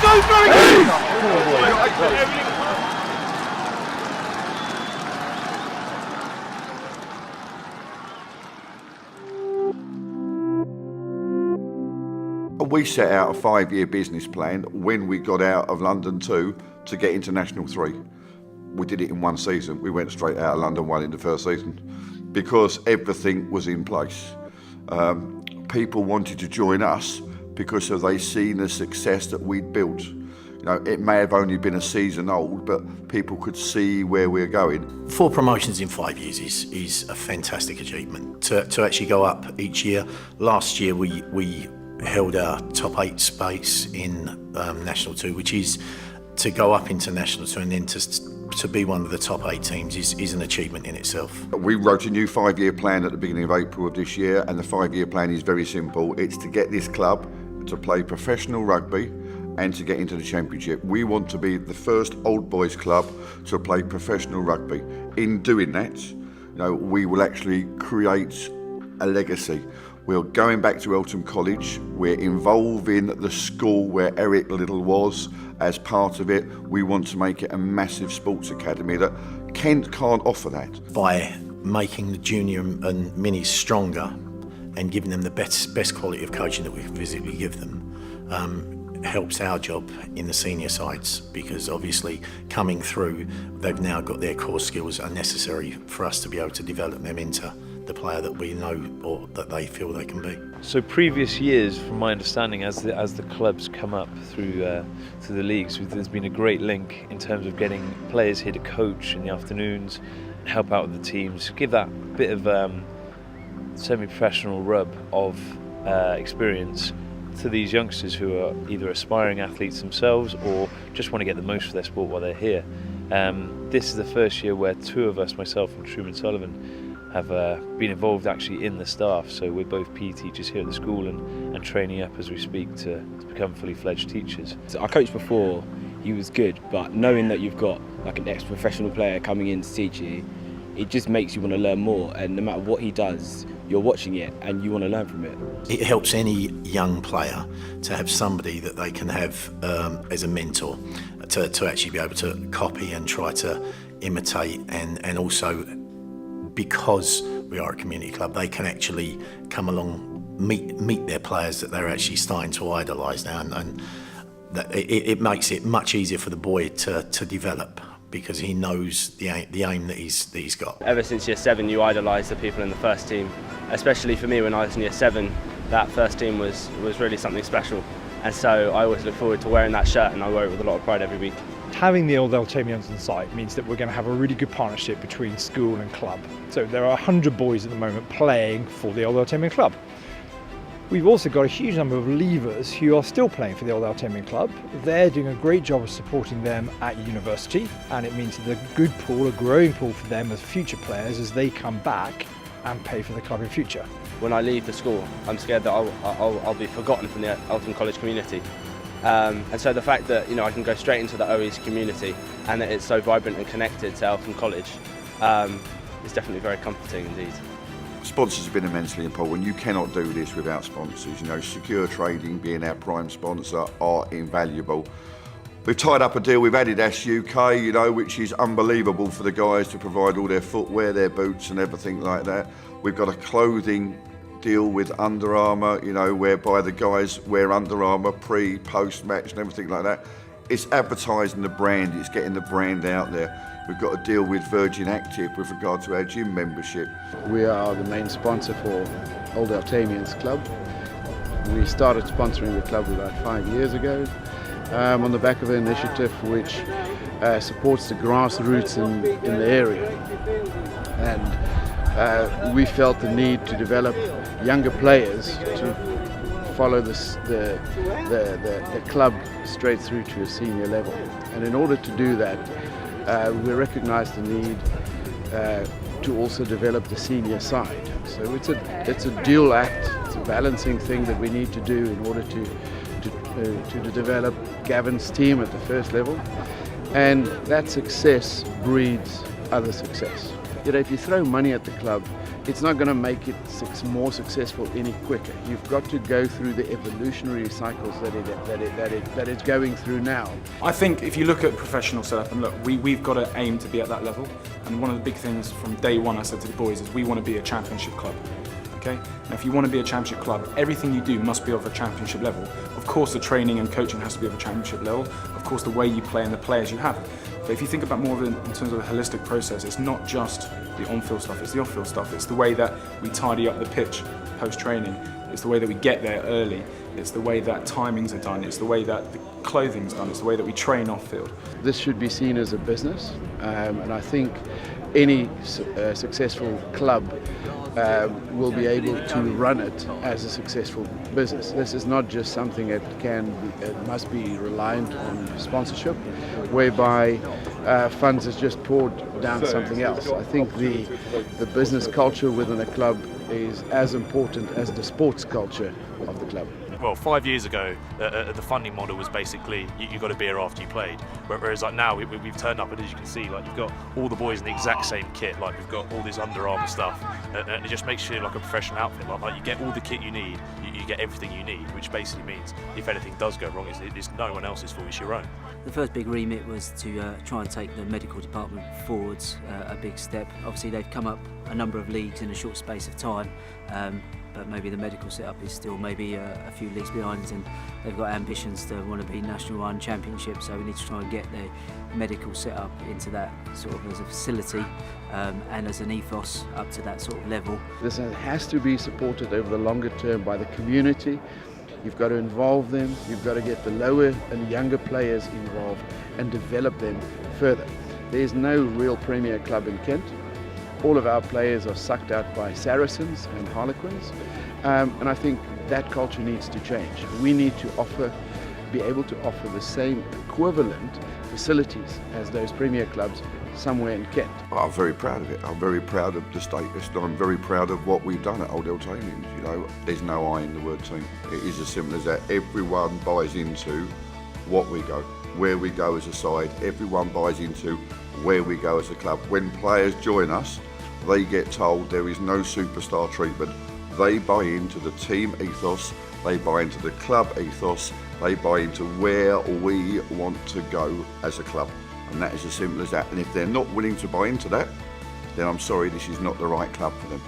go through! We set out a 5-year business plan when we got out of London 2 to get into National 3. We did it in one season. We went straight out of London 1 in the first season because everything was in place. People wanted to join us because they seen the success that we'd built. You know, it may have only been a season old, but people could see where we're going. 4 promotions in 5 years is a fantastic achievement. To actually go up each year. Last year we held our top 8 space in National 2, which is to go up into National 2 and then to be one of the top 8 teams is an achievement in itself. We wrote a new 5-year plan at the beginning of April of this year, and the 5-year plan is very simple. It's to get this club to play professional rugby and to get into the championship. We want to be the first old boys club to play professional rugby. In doing that, we will actually create a legacy. We're going back to Eltham College. We're involving the school where Eric Little was as part of it. We want to make it a massive sports academy that Kent can't offer that. By making the junior and minis stronger and giving them the best quality of coaching that we can physically give them, helps our job in the senior sides, because obviously coming through, they've now got their core skills that are necessary for us to be able to develop them into the player that we know or that they feel they can be. So previous years, from my understanding, as the clubs come up through the leagues, there's been a great link in terms of getting players here to coach in the afternoons, help out with the teams, give that bit of semi-professional rub of experience to these youngsters who are either aspiring athletes themselves or just want to get the most for their sport while they're here. This is the first year where 2 of us, myself and Truman Sullivan, have been involved actually in the staff. So we're both PE teachers here at the school and training up as we speak to become fully fledged teachers. So our coach before, he was good, but knowing that you've got like an ex-professional player coming in to teach you, it just makes you want to learn more, and no matter what he does, you're watching it and you want to learn from it. It helps any young player to have somebody that they can have as a mentor, to actually be able to copy and try to imitate, and also because we are a community club, they can actually come along, meet their players that they're actually starting to idolise now, and that it makes it much easier for the boy to develop, because he knows the aim that he's got. Ever since year 7, you idolise the people in the first team. Especially for me, when I was in year 7, that first team was really something special. And so I always look forward to wearing that shirt, and I wear it with a lot of pride every week. Having the Old Elthamians on site means that we're going to have a really good partnership between school and club. So there are 100 boys at the moment playing for the Old Elthamian club. We've also got a huge number of leavers who are still playing for the Old Elthamian club. They're doing a great job of supporting them at university, and it means that a good pool, a growing pool for them as future players as they come back and pay for the club in future. When I leave the school, I'm scared that I'll be forgotten from the Eltham College community. And so the fact that I can go straight into the OE's community and that it's so vibrant and connected to Eltham College is definitely very comforting indeed. Sponsors have been immensely important. You cannot do this without sponsors. Secure Trading being our prime sponsor are invaluable. We've tied up a deal with Adidas UK, which is unbelievable for the guys to provide all their footwear, their boots and everything like that. We've got a clothing deal with Under Armour, whereby the guys wear Under Armour pre, post match and everything like that. It's advertising the brand, it's getting the brand out there. We've got a deal with Virgin Active with regard to our gym membership. We are the main sponsor for Old Elthamians Club. We started sponsoring the club about 5 years ago on the back of an initiative which supports the grassroots in the area. And we felt the need to develop younger players to follow the club straight through to a senior level. And in order to do that, we recognise the need to also develop the senior side. So it's a dual act, it's a balancing thing that we need to do in order to develop Gavin's team at the first level. And that success breeds other success. if you throw money at the club, it's not going to make it more successful any quicker. You've got to go through the evolutionary cycles that it's going through now. I think if you look at professional setup, and look, we've got to aim to be at that level. And one of the big things from day one I said to the boys is we want to be a championship club. Okay? Now if you want to be a championship club, everything you do must be of a championship level. Of course the training and coaching has to be of a championship level. Of course the way you play and the players you have. But if you think about more of it in terms of a holistic process, it's not just the on-field stuff, it's the off-field stuff. It's the way that we tidy up the pitch post-training. It's the way that we get there early. It's the way that timings are done. It's the way that the clothing's done. It's the way that we train off-field. This should be seen as a business, and I think any successful club will be able to run it as a successful business. This is not just something that must be reliant on sponsorship, whereby funds is just poured down something else. I think the business culture within a club is as important as the sports culture of the club. Well, 5 years ago, the funding model was basically you got a beer after you played. Whereas like now, we've turned up, and as you can see, like you've got all the boys in the exact same kit. Like we've got all this Under Armour stuff, and it just makes you like a professional outfit. Like you get all the kit you need, you get everything you need, which basically means if anything does go wrong, it's no one else's fault, it's your own. The first big remit was to try and take the medical department forwards a big step. Obviously, they've come up a number of leagues in a short space of time. But maybe the medical setup is still maybe a few leagues behind, and they've got ambitions to want to be National Run Championship, so we need to try and get the medical setup into that sort of as a facility and as an ethos up to that sort of level. This has to be supported over the longer term by the community. You've got to involve them, you've got to get the lower and younger players involved and develop them further. There's no real Premier club in Kent. All of our players are sucked out by Saracens and Harlequins, and I think that culture needs to change. We need to be able to offer the same equivalent facilities as those Premier clubs somewhere in Kent. I'm very proud of it. I'm very proud of the status, and I'm very proud of what we've done at Old Elthamians. You know, there's no I in the word team. It is as simple as that. Everyone buys into what we go, where we go as a side. Everyone buys into where we go as a club. When players join us, they get told there is no superstar treatment. They buy into the team ethos, they buy into the club ethos, they buy into where we want to go as a club. And that is as simple as that. And if they're not willing to buy into that, then I'm sorry, this is not the right club for them.